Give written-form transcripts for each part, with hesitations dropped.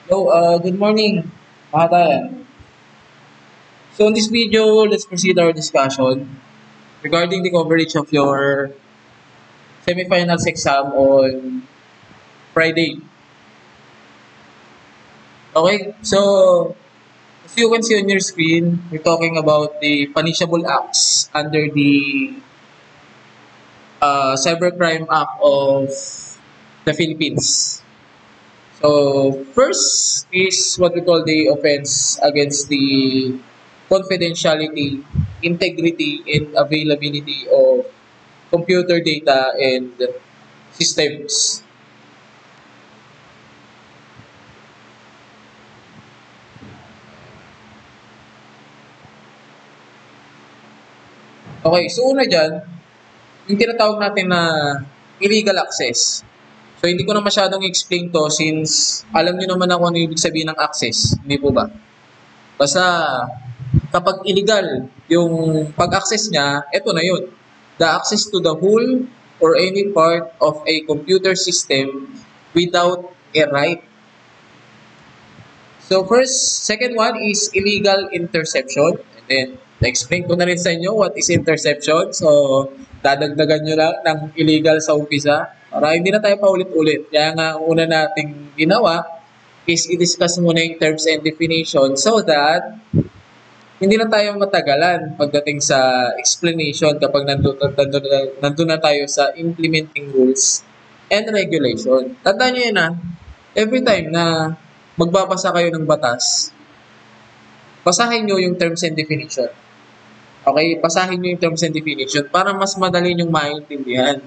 Hello, good morning, mga kaya. So in this video, let's proceed our discussion regarding the coverage of your semifinals exam on Friday. Okay, so as you can see on your screen, we're talking about the punishable acts under the Cybercrime Act of the Philippines. So first is what we call the offense against the confidentiality, integrity, and availability of computer data and systems. Okay, so una dyan, yung tinatawag natin na illegal access. So hindi ko na masyadong explain to since alam niyo naman ako ano ibig sabihin ng access, hindi po ba? Basta kapag illegal yung pag-access niya, eto na yun. The access to the whole or any part of a computer system without a right. So first, second one is illegal interception. And then, na-explain ko na rin sa inyo what is interception. So, dadagdagan nyo lang ng illegal sa umpisa para hindi na tayo paulit-ulit. Kaya nga, ang una nating ginawa is i-discuss muna yung terms and definition so that hindi na tayo matagalan pagdating sa explanation kapag nandun na tayo sa implementing rules and regulation. Tandaan nyo yun every time na magbabasa kayo ng batas, basahin nyo yung terms and definition. Okay? Basahin nyo yung terms and definition para mas madali nyong maintindihan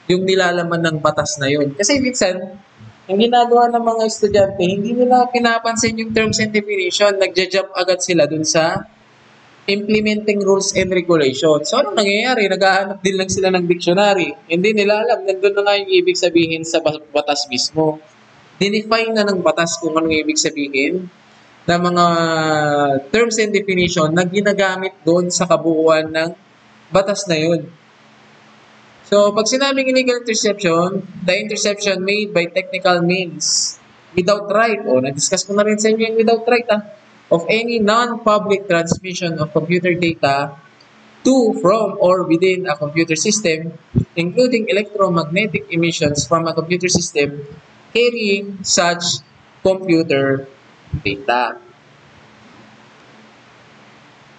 yung nilalaman ng batas na yun. Kasi minsan, yung ginagawa ng mga estudyante, hindi nila pinapansin yung terms and definition. Nagja-jump agad sila dun sa implementing rules and regulations. So, anong nangyayari? Naghahanap din lang sila ng dictionary. Hindi nila alam, nandun na nga yung ibig sabihin sa batas mismo. Dinefine na ng batas kung anong ibig sabihin ng mga terms and definition na ginagamit doon sa kabuuan ng batas na yun. So, pag sinabing illegal interception, the interception made by technical means without right, na-discuss ko na rin sa inyo yung without right, of any non-public transmission of computer data to, from, or within a computer system, including electromagnetic emissions from a computer system carrying such computer data.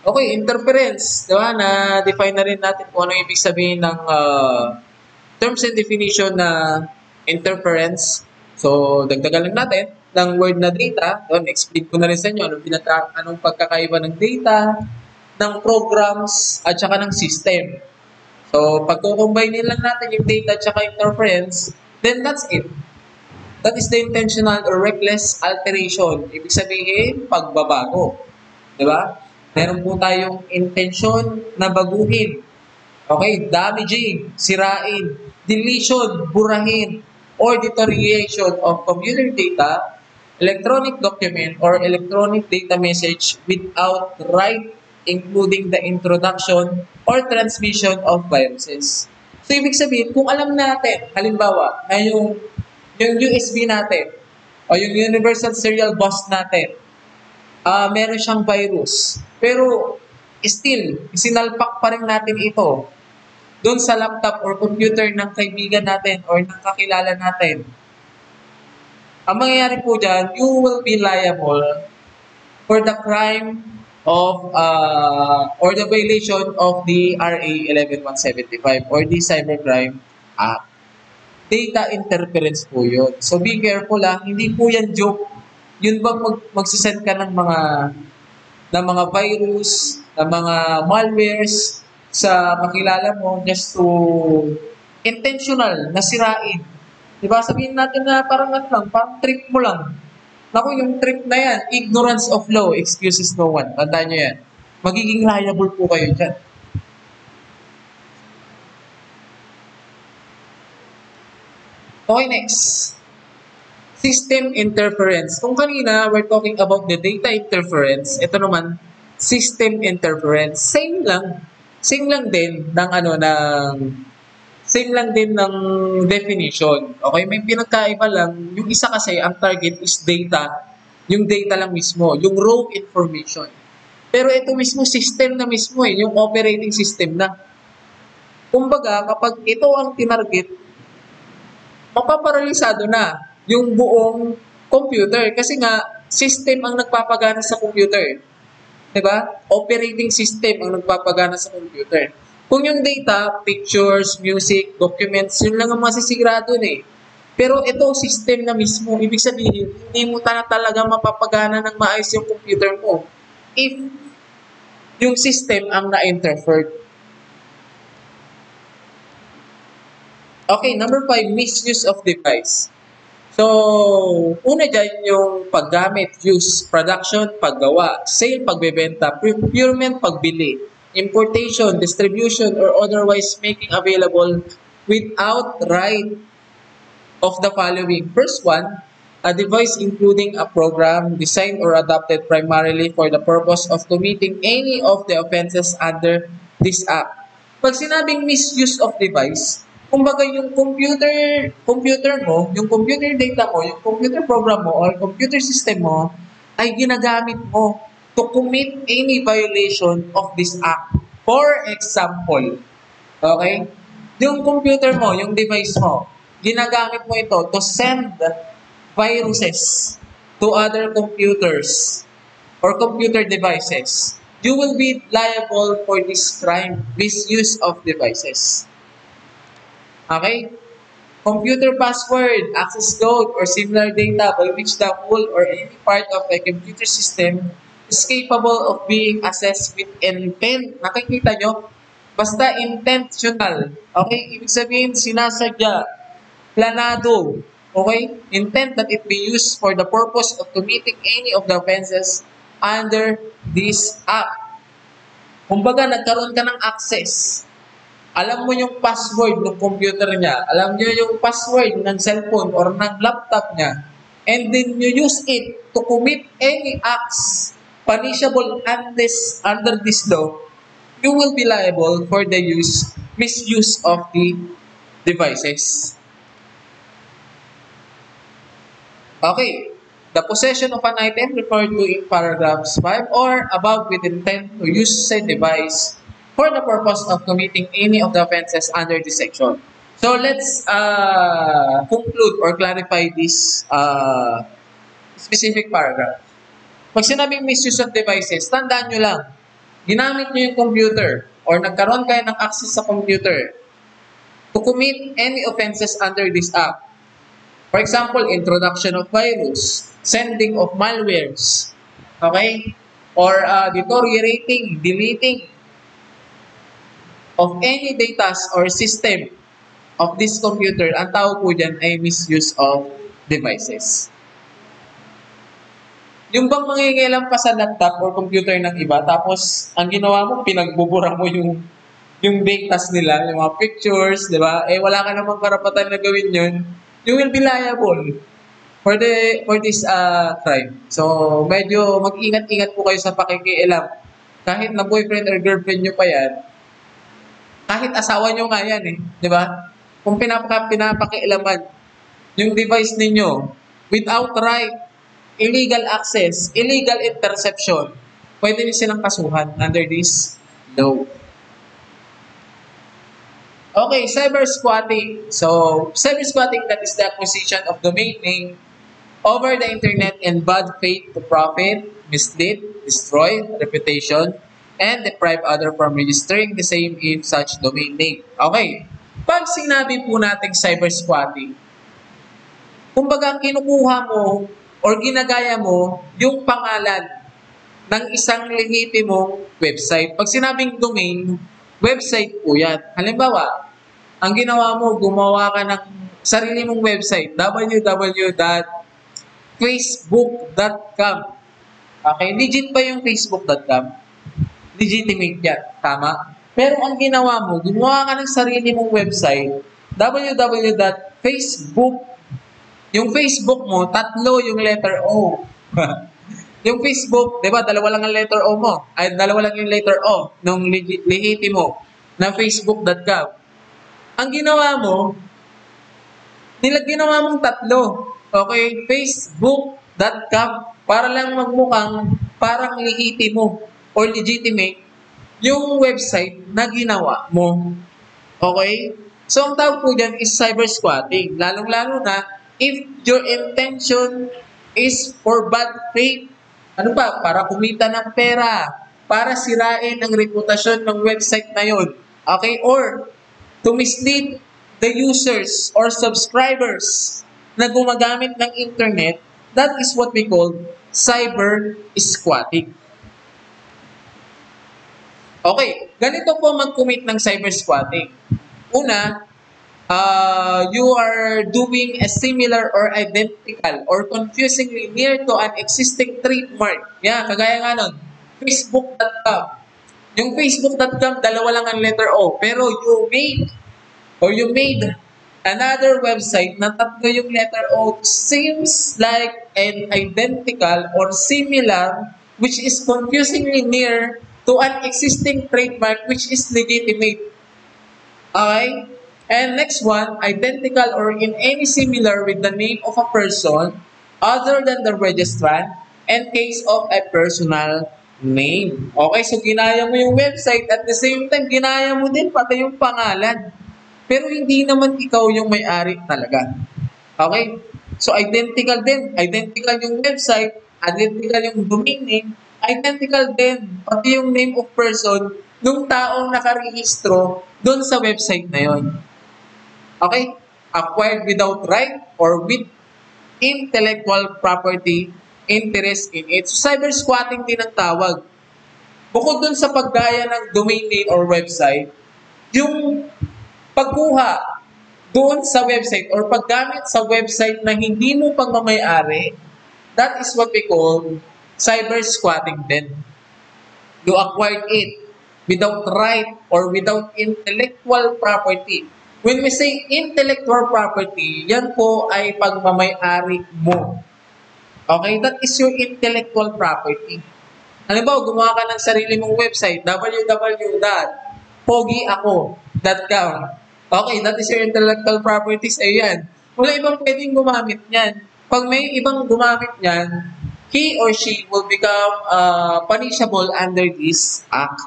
Okay, interference. Diba? Na-define na rin natin kung ano ibig sabihin ng terms and definition na interference. So, dagdagan lang natin ng word na data. Doon, explain ko na rin sa inyo anong pagkakaiba ng data, ng programs, at saka ng system. So, pag kukombine lang natin yung data at saka interference, then that's it. That is the intentional or reckless alteration. Ibig sabihin, pagbabago. Diba? Meron po tayong intention na baguhin. Okay? Damaging, sirain, deletion, burahin, or deterioration of computer data, electronic document, or electronic data message without right, including the introduction or transmission of viruses. So, ibig sabihin, kung alam natin, halimbawa, na yung USB natin, o yung Universal Serial Bus natin, meron siyang virus. Pero, still, sinalpak pa rin natin ito doon sa laptop or computer ng kaibigan natin or ng kakilala natin. Ang mangyayari po dyan, you will be liable for the crime of or the violation of the RA 11175 or the Cybercrime Act. Data interference po yun. So be careful hindi po yan joke. Yun bang magsisend ka ng mga virus, ng mga malwares sa makilala mo just to intentional na sirain. Diba? Sabihin natin na parang parang trip mo lang. Naku, yung trip na yan, ignorance of law, excuses no one. Tandaan nyo yan. Magiging liable po kayo dyan. Okay, next. System interference. Kung kanina, we're talking about the data interference. Ito naman, system interference. Same lang. Same lang din ng definition. Okay, may pinagkaiba lang. Yung isa kasi, ang target is data. Yung data lang mismo, yung raw information. Pero ito mismo, system na mismo yung operating system na. Kumbaga, kapag ito ang tinarget, mapaparalisado na yung buong computer. Kasi nga, system ang nagpapagana sa computer. Diba? Operating system ang nagpapagana sa computer. Kung yung data, pictures, music, documents, yun lang ang masisira dun Pero ito, system na mismo. Ibig sabihin, hindi mo talaga mapapagana ng maayos yung computer mo if yung system ang na-interfered. Okay, number 5, misuse of device. So, una dyan yung paggamit, use, production, paggawa, sale, pagbebenta, procurement, pagbili, importation, distribution, or otherwise making available without right of the following. First one, a device including a program designed or adapted primarily for the purpose of committing any of the offenses under this act. Pag sinabing misuse of device, kumbaga yung computer mo, yung computer data mo, yung computer program mo, or computer system mo, ay ginagamit mo to commit any violation of this act. For example, okay? Yung computer mo, yung device mo, ginagamit mo ito to send viruses to other computers or computer devices. You will be liable for this crime, misuse of devices. Okay? Computer password, access code, or similar data by which the whole or any part of a computer system is capable of being accessed with intent. Nakikita nyo? Basta intentional. Okay? Ibig sabihin, sinasadya, planado. Okay? Intent that it be used for the purpose of committing any of the offenses under this act. Kumbaga, nagkaroon ka ng access. Alam mo yung password ng computer niya. Alam niyo yung password ng cellphone or ng laptop niya. And then you use it to commit any acts punishable under this law. You will be liable for the misuse of the devices. Okay. The possession of an item referred to in paragraphs 5 or above with intent to use said device for the purpose of committing any of the offenses under this section. So let's conclude or clarify this specific paragraph. Pag sinabing misuse of devices, tandaan nyo lang, ginamit nyo yung computer or nagkaroon kayo ng access sa computer to commit any offenses under this act. For example, introduction of virus, sending of malwares, okay? Or deteriorating, deleting of any data or system of this computer, ang tawag po dyan ay misuse of devices. Yung bang mangingialam pa sa laptop or computer ng iba, tapos ang ginawa mo, pinagbubura mo yung data nila, yung mga pictures, di ba? Eh, wala ka namang karapatan na gawin yun, you will be liable for this crime. So, medyo mag-ingat-ingat po kayo sa pakikialam. Kahit na boyfriend or girlfriend nyo pa yan, kahit asawa nyo nga yan di ba? Kung pinapakialaman yung device ninyo without right, illegal access, illegal interception, pwede nyo silang kasuhan under this law. Okay, cyber squatting. So, cyber squatting, that is the acquisition of domain name over the internet in bad faith to profit, mislead, destroy reputation, and deprive other from registering the same if such domain name. Okay, pag sinabi po natin cyber squatting, kumbaga kinukuha mo or ginagaya mo yung pangalan ng isang lehitimong website. Pag sinabing domain, website po yan. Halimbawa, ang ginawa mo, gumawa ka ng sarili mong website, www.facebook.com. Okay, legit pa yung facebook.com. Legitimate yan, tama? Pero ang ginawa mo, gumawa ka ng sarili mong website, www.facebook. Yung Facebook mo, tatlo yung letter O. Yung Facebook, di ba, dalawa lang ang letter O mo. Ay, dalawa lang yung letter O nung lehitimo na facebook.com. Ang ginawa mo, ginawa mong tatlo. Okay, facebook.com .com para lang magmukhang parang mo or legitimate yung website na ginawa mo. Okay? So, ang tawag po dyan is cyber squatting. Lalong-lalo na if your intention is for bad faith. Ano ba? Para kumita ng pera. Para sirain ang reputasyon ng website na yon. Okay? Or to mislead the users or subscribers na gumagamit ng internet, that is what we call cyber squatting. Okay, ganito po mag-commit ng cyber squatting. Una, you are doing a similar or identical or confusingly near to an existing trademark. Yan, kagaya nga nun, Facebook.com. Yung Facebook.com, dalawa lang ang letter O. Pero you made another website na tatlo yung letter O seems like an identical or similar, which is confusingly near to an existing trademark which is legitimate. Okay? And next one, identical or in any similar with the name of a person other than the registrant and case of a personal name. Okay, so ginaya mo yung website at the same time, ginaya mo din pati yung pangalan. Pero hindi naman ikaw yung may-ari talaga. Okay? So identical din. Identical yung website, identical yung domain name, identical din pati yung name of person nung taong nakarehistro doon sa website na yon. Okay? Acquired without right or with intellectual property interest in it. So, cyber squatting din ang tawag. Bukod dun sa paggaya ng domain name or website, yung pagkuha doon sa website or paggamit sa website na hindi mo pagmamayari, that is what we call cyber squatting din. You acquired it without right or without intellectual property. When we say intellectual property, yan po ay pagmamayari mo. Okay? That is your intellectual property. Halimbawa, gumawa ka ng sarili mong website, www.pogiako.com. Okay, that is your intellectual properties. Ayan. Wala ibang pwedeng gumamit niyan. Pag may ibang gumamit niyan, he or she will become punishable under this act.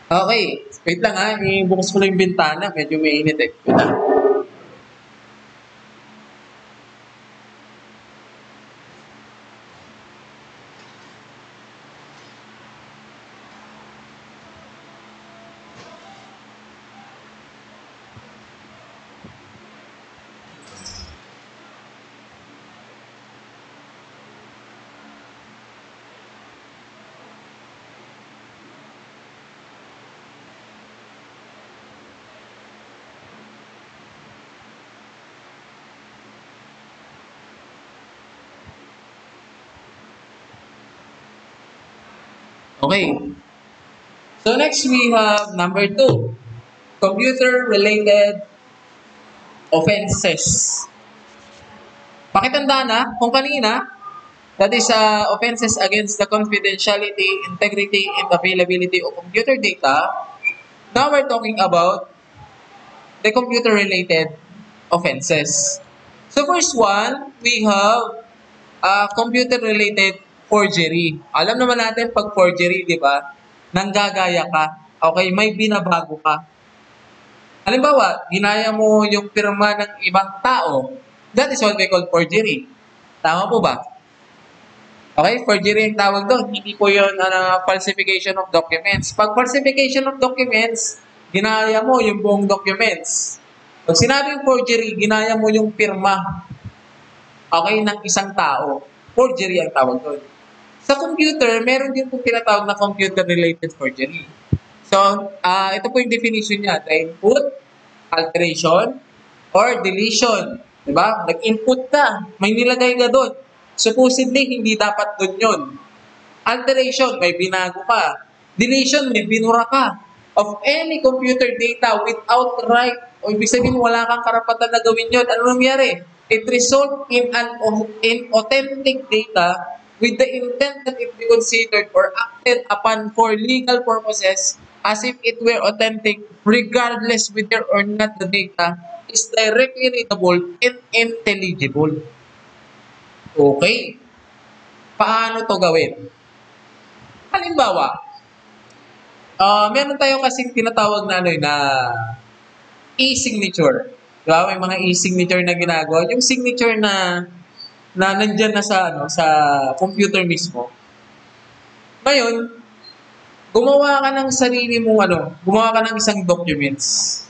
Okay. Wait lang ha. Ibukas ko lang yung bintana. Medyo may init eh. Wait lang. Okay. So next we have number 2. Computer-related offenses. Pakitandaan na kung kanina, that is offenses against the confidentiality, integrity, and availability of computer data. Now we're talking about the computer-related offenses. So first one, we have computer-related forgery. Alam naman natin pag forgery, di ba? Nanggagaya ka. Okay, may binabago ka. Halimbawa, ginaya mo yung pirma ng ibang tao. That is what we call forgery. Tama po ba? Okay, forgery ang tawag doon. Hindi po yun falsification of documents. Pag falsification of documents, ginaya mo yung buong documents. Pag sinabing forgery, ginaya mo yung pirma, okay, ng isang tao. Forgery ang tawag doon. Sa computer, meron din po tinatawag na computer-related forgery. So, ito po yung definition niya. The input, alteration, or deletion. Diba? Nag-input ka, may nilagay ka doon. Supposedly, hindi dapat doon yun. Alteration, may binago ka. Deletion, may binura ka. Of any computer data without right, o ibig sabihin, wala kang karapatan na gawin yun. Ano nangyari? It result in an inauthentic data with the intent that it be considered or acted upon for legal purposes as if it were authentic, regardless whether or not the data is directly readable and intelligible. Okay. Paano to gawin? Halimbawa, meron tayo kasing tinatawag na na e-signature. Diba? May mga e-signature na ginagawa. Yung signature na nandyan na sa sa computer mismo. Ngayon, gumawa ka ng sarili mong gumawa ka ng isang documents.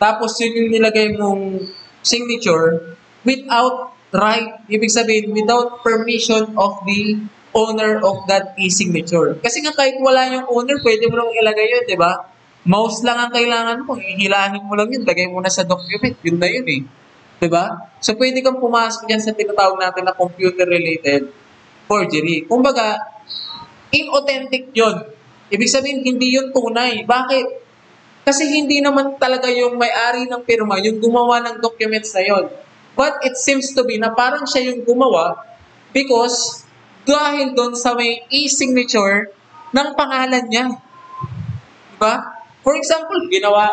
Tapos yun yung nilagay mong signature without right, ibig sabihin, without permission of the owner of that e-signature. Kasi nga kahit wala yung owner, pwede mo lang ilagay yun, di ba? Mouse lang ang kailangan mo, hihilahin mo lang yun, lagay mo na sa document, yun na yun eh. Di ba? So pwede kang pumasok dyan sa tinatawag natin na computer-related forgery. Kumbaga, inauthentic yun. Ibig sabihin, hindi yun tunay. Bakit? Kasi hindi naman talaga yung may-ari ng firma yung gumawa ng documents na yon. But it seems to be na parang siya yung gumawa because dahil doon sa may e-signature ng pangalan niya. Diba? For example,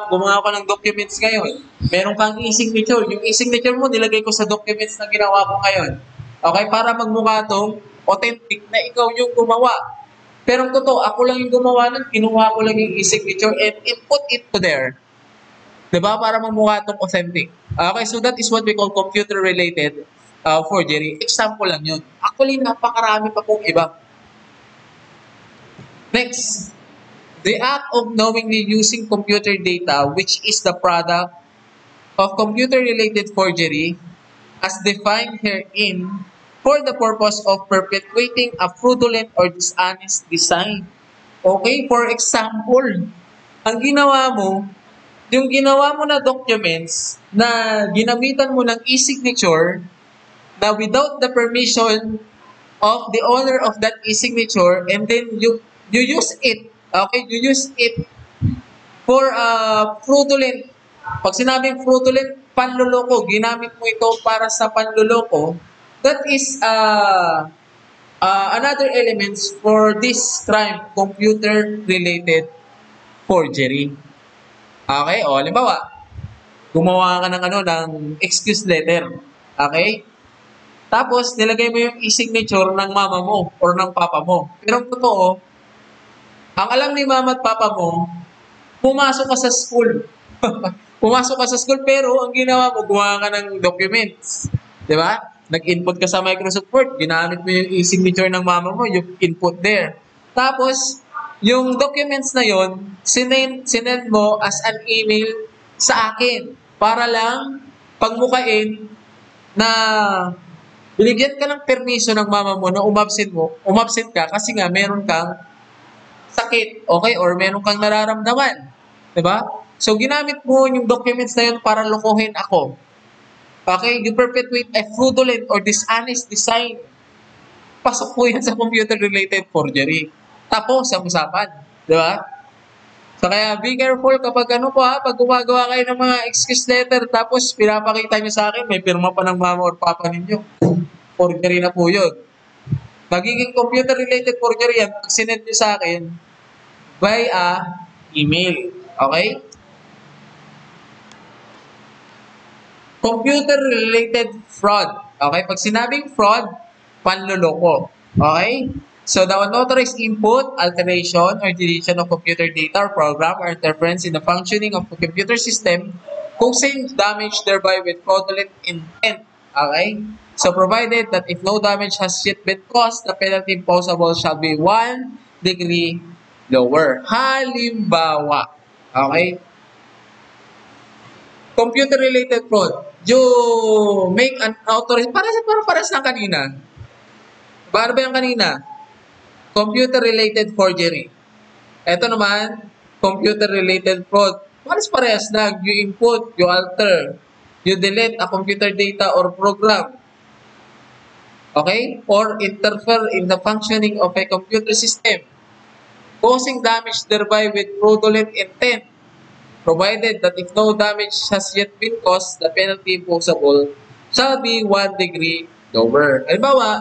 gumawa ka ng documents ngayon. Meron kang e-signature. Yung e-signature mo, nilagay ko sa documents na ginawa ko ngayon. Okay? Para magmukha itong authentic na ikaw yung gumawa. Pero ang totoo, ako lang yung gumawa nun, kinuha ko lang yung e-signature and input it to there. Diba? Para mamukha itong authentic. Okay, so that is what we call computer-related forgery. Example lang yun. Actually, napakarami pa pong iba. Next, the act of knowingly using computer data, which is the product of computer-related forgery, as defined herein, for the purpose of perpetuating a fraudulent or dishonest design. Okay, for example, ang ginawa mo, yung ginawa mo na documents na ginamitan mo ng e-signature na without the permission of the owner of that e-signature and then you use it, okay, you use it for fraudulent. Pag sinabing fraudulent, panloloko, ginamit mo ito para sa panloloko, that is another elements for this crime, computer-related forgery. Okay? O, halimbawa, gumawa ka ng excuse letter. Okay? Tapos, nilagay mo yung e-signature ng mama mo or ng papa mo. Pero ang totoo, ang alam ni mama at papa mo, pumasok ka sa school. Pumasok ka sa school, pero ang ginawa mo, gumawa ka ng documents. Di ba? Nag-input ka sa Microsoft Word, ginamit mo yung e-signature ng mama mo, yung input there. Tapos, yung documents na yon, sinend mo as an email sa akin para lang pagmukain na binigyan ka ng permiso ng mama mo na umabsent ka kasi nga meron kang sakit, okay? Or meron kang nararamdaman. Diba? So, ginamit mo yung documents na yun para lokohin ako. Okay? You perpetuate a fraudulent or dishonest design. Pasok po yan sa computer-related forgery. Tapos, sa usapan. Diba? So, kaya be careful kapag pag gumagawa kayo ng mga excuse letter, tapos pinapakita nyo sa akin, may pirma pa ng mama or papa ninyo. Forgery na po yun. Magiging computer-related forgery yan pag sinend nyo sa akin by email. Okay? Computer-related fraud. Okay? Pag sinabing fraud, panloloko. Okay? So, the unauthorized input, alteration, or deletion of computer data or program or interference in the functioning of the computer system causing damage thereby with fraudulent intent. Okay? So, provided that if no damage has yet been caused, the penalty imposable shall be 1 degree lower. Halimbawa. Okay? Computer-related fraud. You make an authorized, para sa kanina. Paano ba yung kanina? Computer-related forgery. Ito naman, computer-related fraud. Parehas na. You input, you alter, you delete a computer data or program. Okay? Or interfere in the functioning of a computer system, causing damage thereby with fraudulent intent. Provided that if no damage has yet been caused, the penalty imposable shall be 1 degree lower. Halimbawa,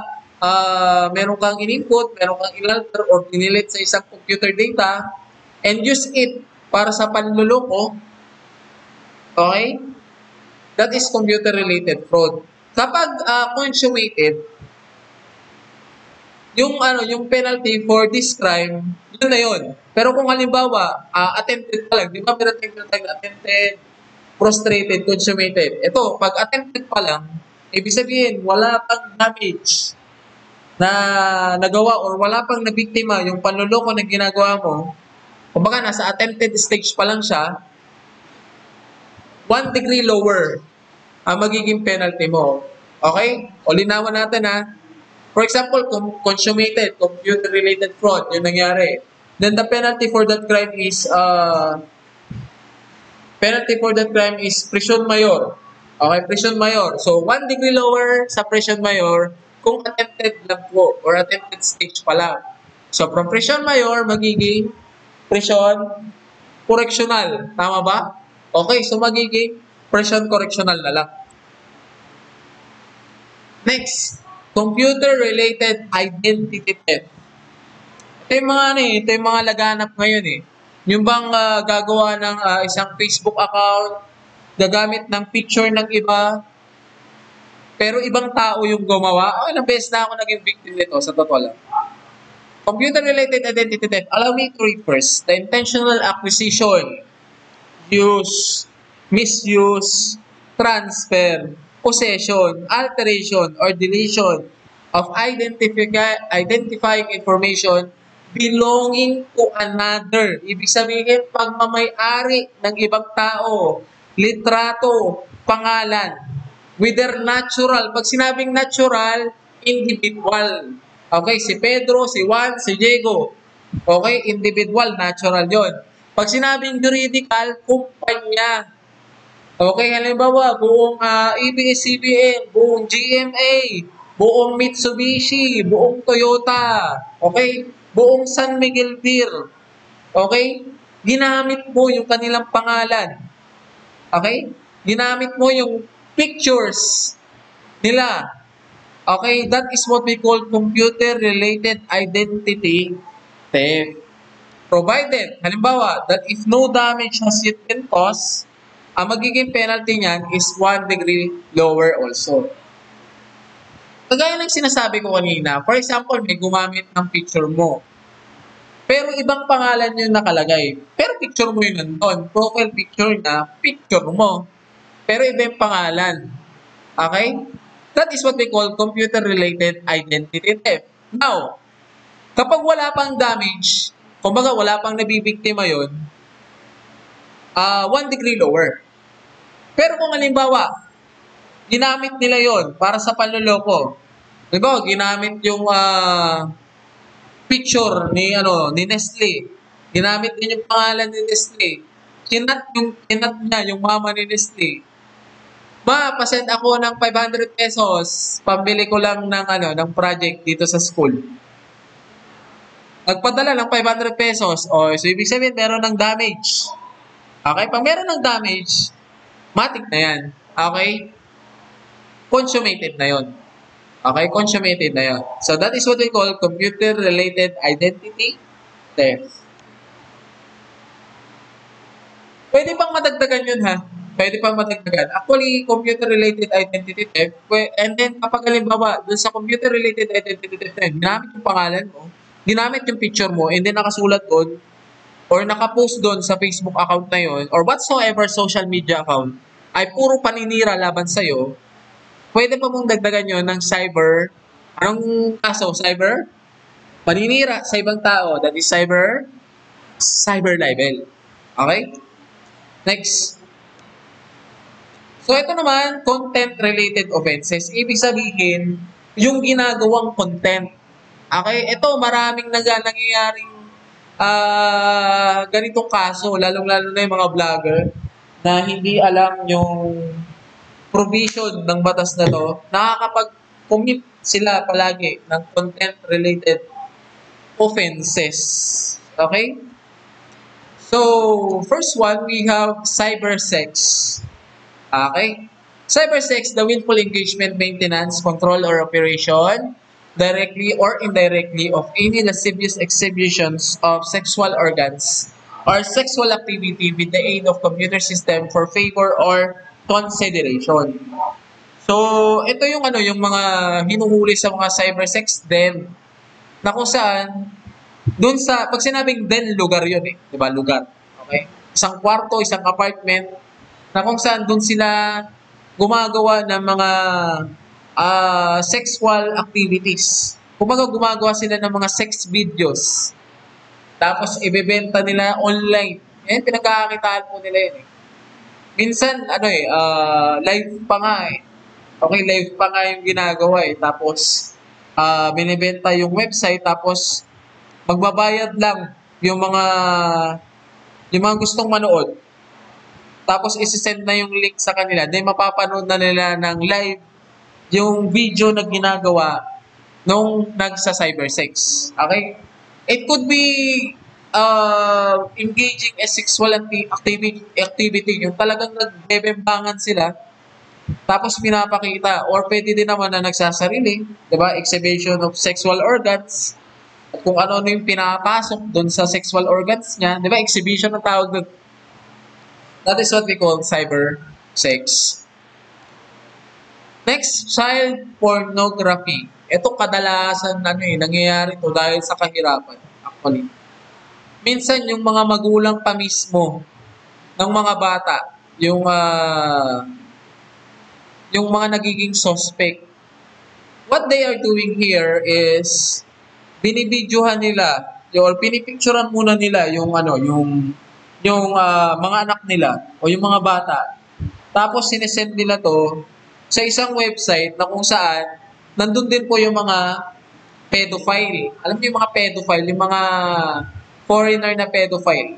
meron kang in-input, meron kang in-alter or dinilit sa isang computer data and use it para sa panluloko, okay? That is computer-related fraud. Kapag consummated, yung penalty for this crime, yun na yun. Pero kung halimbawa, attempted pa lang, di ba meron tayong attempted, frustrated, consummated. Ito, pag attempted pa lang, ibig sabihin, wala pang damage na nagawa or wala pang nabiktima yung panloloko na ginagawa mo. Kumbaga, nasa attempted stage pa lang siya, 1 degree lower ang magiging penalty mo. Okay? O linawan natin ha. For example, consummated, computer-related fraud, yung nangyari. Then the penalty for that crime is prison mayor. Okay, prison mayor. So, 1 degree lower sa prison mayor kung attempted lang po or attempted stage pa lang. So, from prison mayor, magiging prison correctional. Tama ba? Okay, so magiging prison correctional na lang. Next, computer-related identity theft. Ito yung mga laganap ngayon eh. Yung bang gagawa ng isang Facebook account, gagamit ng picture ng iba, pero ibang tao yung gumawa. Ilang beses na ako naging victim nito, sa totoo lang. Computer-related identity theft. Allow me to read first. The intentional acquisition, use, misuse, transfer, possession, alteration, or deletion of identifying information belonging to another. Ibig sabihin, pagmamay-ari ng ibang tao, litrato, pangalan, whether natural. Pag sinabing natural, individual. Okay, si Pedro, si Juan, si Diego. Okay, individual, natural yon. Pag sinabing juridical, kumpanya. Okay, halimbawa, buong ABS-CBN, buong GMA, buong Mitsubishi, buong Toyota, okay, buong San Miguel Beer, okay, ginamit mo yung kanilang pangalan, okay, ginamit mo yung pictures nila, okay, that is what we call computer-related identity theft. Provided, halimbawa, that if no damage has yet been caused, ang magiging penalty niyan is 1 degree lower also. Kagaya ng sinasabi ko kanina, for example, may gumamit ng picture mo. Pero ibang pangalan yung nakalagay. Pero picture mo yun nandun. Profile picture na, picture mo. Pero iba yung pangalan. Okay? That is what we call computer-related identity theft. Now, kapag wala pang damage, kumbaga wala pang nabibiktima yun, 1 degree lower. Pero kung halimbawa, ginamit nila yon para sa panloloko. Halimbawa, ginamit yung picture ni Nestle. Ginamit din yung pangalan ni Nestle. Kinat niya yung mama ni Nestle. Pasend ako ng 500 pesos. Pambili ko lang ng project dito sa school. Nagpadala ng 500 pesos. So ibig sabihin, meron ng damage. Okay? Pag meron ng damage, matik na yan. Okay? Consummated na yon. Okay? Consummated na yon. So, that is what we call computer-related identity theft. Pwede pang madagdagan yun, ha? Pwede pang madagdagan. Actually, computer-related identity theft, and then, kapag halimbawa, dun sa computer-related identity theft na yun, ginamit yung pangalan mo, ginamit yung picture mo, and then nakasulat doon, or nakapost doon sa Facebook account na yun, or whatsoever social media account, ay puro paninira laban sa'yo, pwede pa mong dagdagan yun ng cyber. Anong kaso? Cyber? Paninira sa ibang tao. That is cyber libel. Okay? Next. So, ito naman, content-related offenses. Ibig sabihin, yung ginagawang content. Okay? Ito, maraming nangyayaring ganitong kaso, lalong-lalo na yung mga vlogger na hindi alam yung provision ng batas na to, nakakapag-commit sila palagi ng content-related offenses. Okay? So, first one, we have cybersex. Okay? Cybersex, the willful engagement, maintenance, control, or operation directly or indirectly of any lascivious exhibitions of sexual organs or sexual activity with the aid of computer system for favor or consideration. So, ito yung yung mga hinuhuli sa mga cybersex din. na kung saan, doon sa, pag sinabing den, lugar yun eh. Di ba? Lugar. Okay? Isang kwarto, isang apartment, na kung saan doon sila gumagawa ng mga sexual activities. Kumbaga gumagawa sila ng mga sex videos. Tapos ibebenta nila online. Yan, pinagkakakitaan po nila yun eh. Minsan, live pa nga eh. Okay, live pa nga yung ginagawa eh. Tapos, binibenta yung website. Tapos, magbabayad lang yung mga gustong manood. Tapos, isi-send na yung link sa kanila. Then, mapapanood na nila ng live yung video na ginagawa nung nagsa-cybersex. Okay? It could be engaging a sexual activity. Yung talagang nagbebembangan sila. Tapos pinapakita. Or pwede din naman na nagsasarili. Diba? Exhibition of sexual organs. At kung ano-ano yung pinapasok doon sa sexual organs niya. Diba? Exhibition ang tawag doon. That is what we call cyber sex. Next, child pornography. Ito kadalasan nangyayari to dahil sa kahirapan. Actually. Minsan yung mga magulang pa mismo ng mga bata, yung mga nagiging suspect. What they are doing here is binibidyohan nila or pinipicturean muna nila yung mga anak nila o yung mga bata. Tapos sinesend nila to sa isang website na kung saan nandun din po yung mga pedophile. Alam niyo yung mga pedophile, yung mga foreigner na pedophile.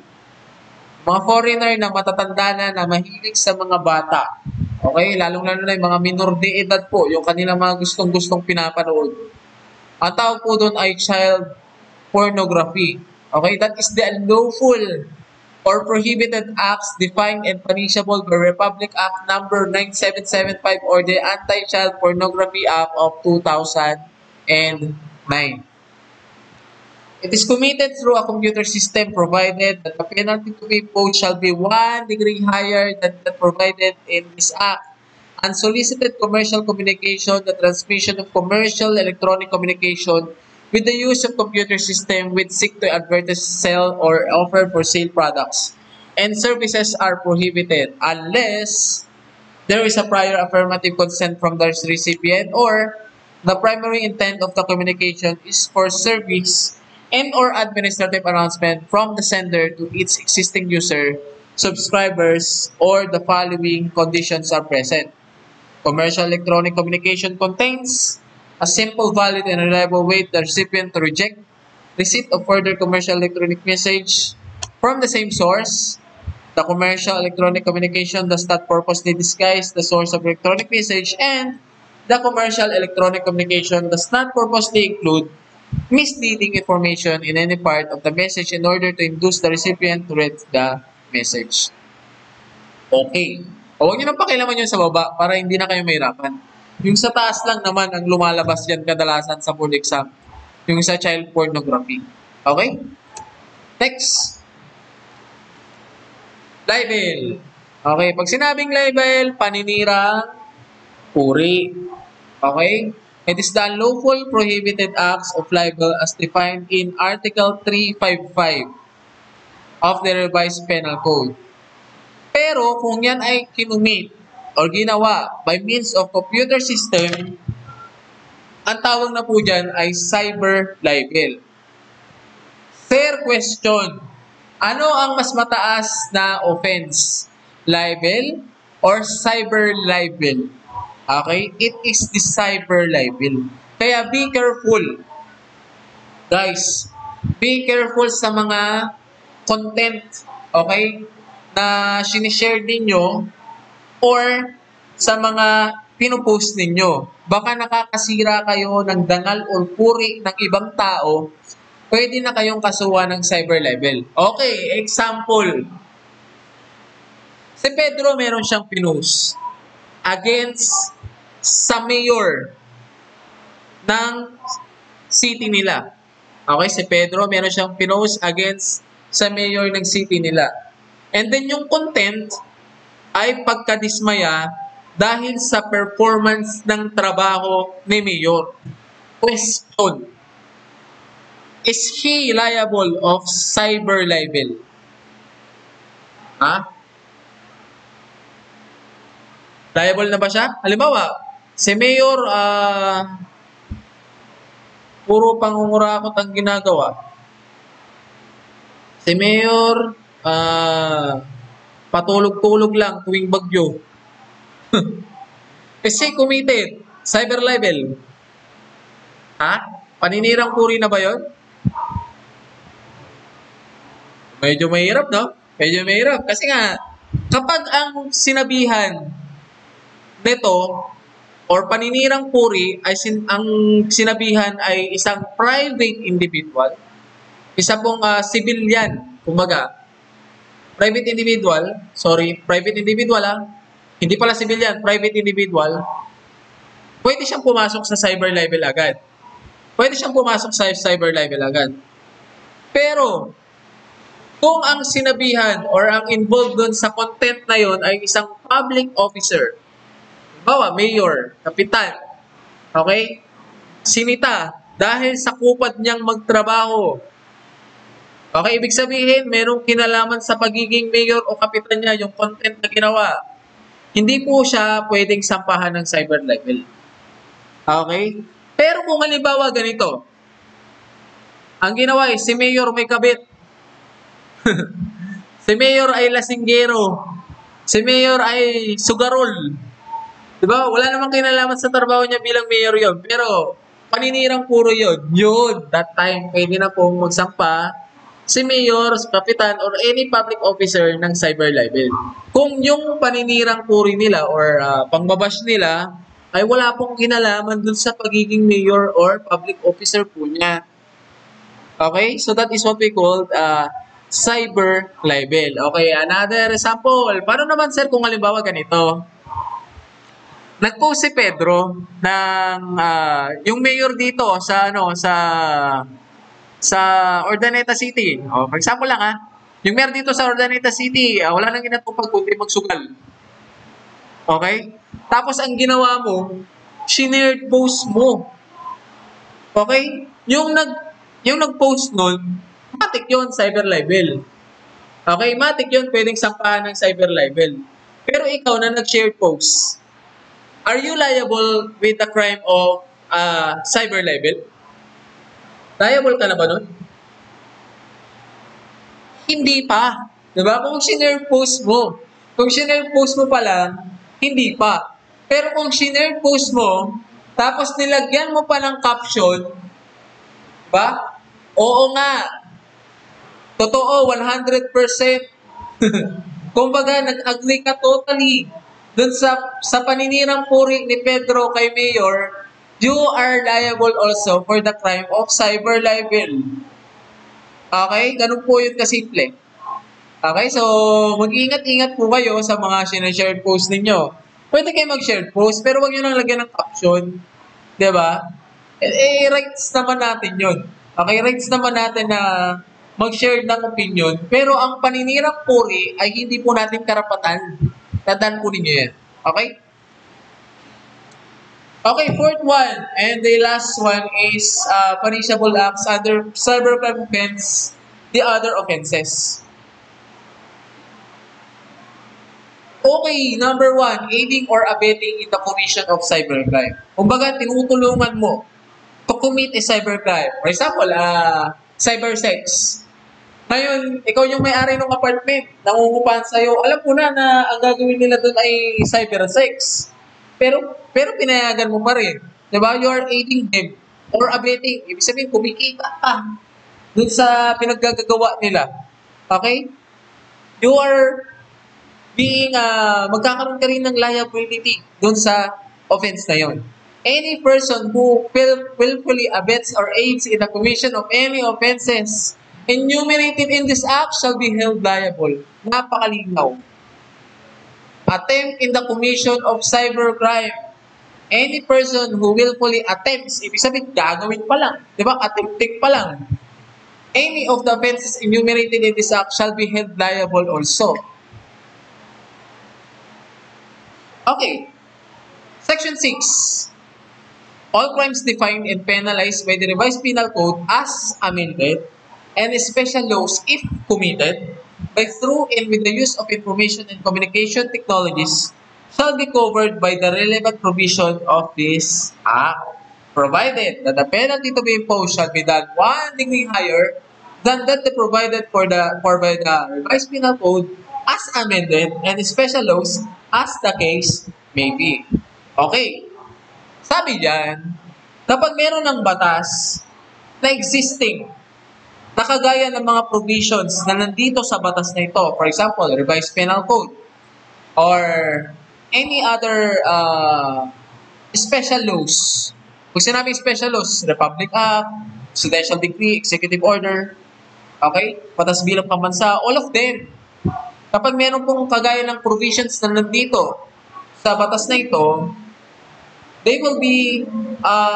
Mga foreigner na matatanda na mahilig sa mga bata. Okay? Lalong-lalo na yung mga minor de edad po, yung kanilang mga gustong-gustong pinapanood. Ang tawag po doon ay child pornography. Okay? That is the unlawful or prohibited acts defined and punishable by Republic Act number 9775 or the Anti-Child Pornography Act of 2009. It is committed through a computer system provided that the penalty to be imposed shall be 1 degree higher than that provided in this act. Unsolicited commercial communication, the transmission of commercial electronic communication with the use of computer system which seek to advertise, sell, or offer for sale products and services are prohibited unless there is a prior affirmative consent from the recipient or the primary intent of the communication is for service and or administrative announcement from the sender to its existing user, subscribers, or the following conditions are present. Commercial electronic communication contains a simple, valid, and reliable way the recipient to reject receipt of further commercial electronic message from the same source. The commercial electronic communication does not purposely disguise the source of electronic message, and the commercial electronic communication does not purposely include misleading information in any part of the message in order to induce the recipient to read the message. Okay. Huwag nyo nang pakialaman yun sa baba para hindi na kayo mahirapan. Yung sa taas lang naman ang lumalabas yan kadalasan sa board exam. Yung sa child pornography. Okay? Next. Libel. Okay, pag sinabing libel, paninirang puri. Okay? It is the unlawful prohibited acts of libel as defined in Article 355 of the Revised Penal Code. Pero kung yan ay kinumit or ginawa by means of computer system, ang tawag na po dyan ay cyber libel. Fair question. Ano ang mas mataas na offense? Libel or cyber libel? Okay? It is the cyber libel. Kaya be careful. Guys, be careful sa mga content, okay, na sinishare ninyo or sa mga pinupost ninyo. Baka nakakasira kayo ng dangal or puri ng ibang tao, pwede na kayong kasuhan ng cyber libel. Okay, example. Si Pedro meron siyang pinost against sa mayor ng city nila. Okay, si Pedro meron siyang pinost against sa mayor ng city nila. And then yung content ay pagkadismaya dahil sa performance ng trabaho ni mayor. Question. Is he liable of cyber libel? Ha? Liable na ba siya? Halimbawa, si Mayor, puro pangungurakot ang ginagawa. Si Mayor, patulog-tulog lang tuwing bagyo. Is he committed cyber libel? Ha? Paninirang puri na ba yon? Medyo mahirap, no? Medyo mahirap. Kasi nga, kapag ang sinabihan nito or paninirang puri ay ang sinabihan ay isang private individual, isa pong civilian, kumbaga, private individual, hindi pala civilian, private individual, pwede siyang pumasok sa cyber libel agad. Pwede siyang pumasok sa cyber libel agad. Pero, kung ang sinabihan or ang involved doon sa content na yon ay isang public officer, bawa, mayor, kapitan, okay? Sinita, dahil sa kupad niyang magtrabaho. Okay, ibig sabihin, merong kinalaman sa pagiging mayor o kapitan niya yung content na ginawa. Hindi po siya pwedeng sampahan ng cyber libel. Okay? Pero kung halimbawa ganito, ang ginawa ay si mayor may kabit. Si mayor ay lasinggero. Si mayor ay sugarol. Diba? Wala namang kinalaman sa trabaho niya bilang mayor yon. Pero, paninirang puro yon. Yun, that time, pwede na pong magsampa si mayor, kapitan, or any public officer ng cyber libel. Kung yung paninirang puri nila or pangbabash nila ay wala pong kinalaman dun sa pagiging mayor or public officer po niya. Okay? So, that is what we call cyber libel. Okay, another example. Paano naman, sir, kung halimbawa ganito? Nag-post si Pedro ng yung mayor dito sa Urdaneta City. For example lang yung mayor dito sa Urdaneta City, wala nang ginatupag kundi magsugal. Okay? Tapos ang ginawa mo, shared post mo. Okay? Yung nag-post nun, matik yun, cyber libel. Okay? Matik yun, pwedeng sampahan ng cyber libel. Pero ikaw na nag-share post, are you liable with the crime of cyber libel? Liable ka na ba nun? Hindi pa. Diba? Kung sinare post mo pa lang, hindi pa. Pero kung sinare post mo, tapos nilagyan mo pa ng caption, diba? Oo nga. Totoo, 100%. Kumbaga, nag-agree ka totally dun sa paninirang puri ni Pedro kay Mayor, you are liable also for the crime of cyber libel. Okay? Ganun po yun kasimple. Okay? So, mag-ingat-ingat po kayo sa mga sinashare post ninyo. Pwede kayo mag-share post, pero wag nyo lang lagyan ng caption. Diba? Rights naman natin yun. Okay? Rights naman natin na mag-share ng opinion, pero ang paninirang puri ay hindi po natin karapatan. Tandaan po ninyo yan. Okay? Okay, fourth one. And the last one is punishable acts under cybercrime offense, the other offenses. Okay, number one, aiding or abetting in the commission of cybercrime. Kumbaga, tinutulungan mo to commit a cybercrime. For example, cybersex. Ngayon, ikaw yung may-ari ng apartment, nangungupahan sa'yo, alam ko na ang gagawin nila doon ay cybersex. Pero pinayagan mo pa rin. Diba? You are aiding them or abetting. Ibig sabihin, kumikita ka doon sa pinaggagawa nila. Okay? You are being, magkakaroon ka rin ng liability doon sa offense na yon. Any person who willfully abets or aids in the commission of any offenses enumerated in this act shall be held liable. Napakalinaw. Attempt in the commission of cybercrime. Any person who willfully attempts, ibig sabihin, gagawin pa lang. Diba? Attempting pa lang. Any of the offenses enumerated in this act shall be held liable also. Okay. Section 6. all crimes defined and penalized by the revised penal code as amended, and special laws if committed by through and with the use of information and communication technologies shall be covered by the relevant provision of this act, provided that the penalty to be imposed shall be done 1 degree higher than that the provided for by the revised penal code as amended and special laws as the case may be. Okay, sabi diyan, kapag meron ng batas na existing na kagaya ng mga provisions na nandito sa batas na ito, for example, revised penal code, or any other special laws. Kung sinabing special laws, Republic Act, Presidential Decree, Executive Order, okay, Batas Bilang Pambansa, all of them. Kapag meron pong kagaya ng provisions na nandito sa batas na ito, they will be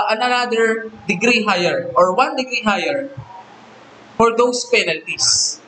another degree higher or 1 degree higher for those penalties.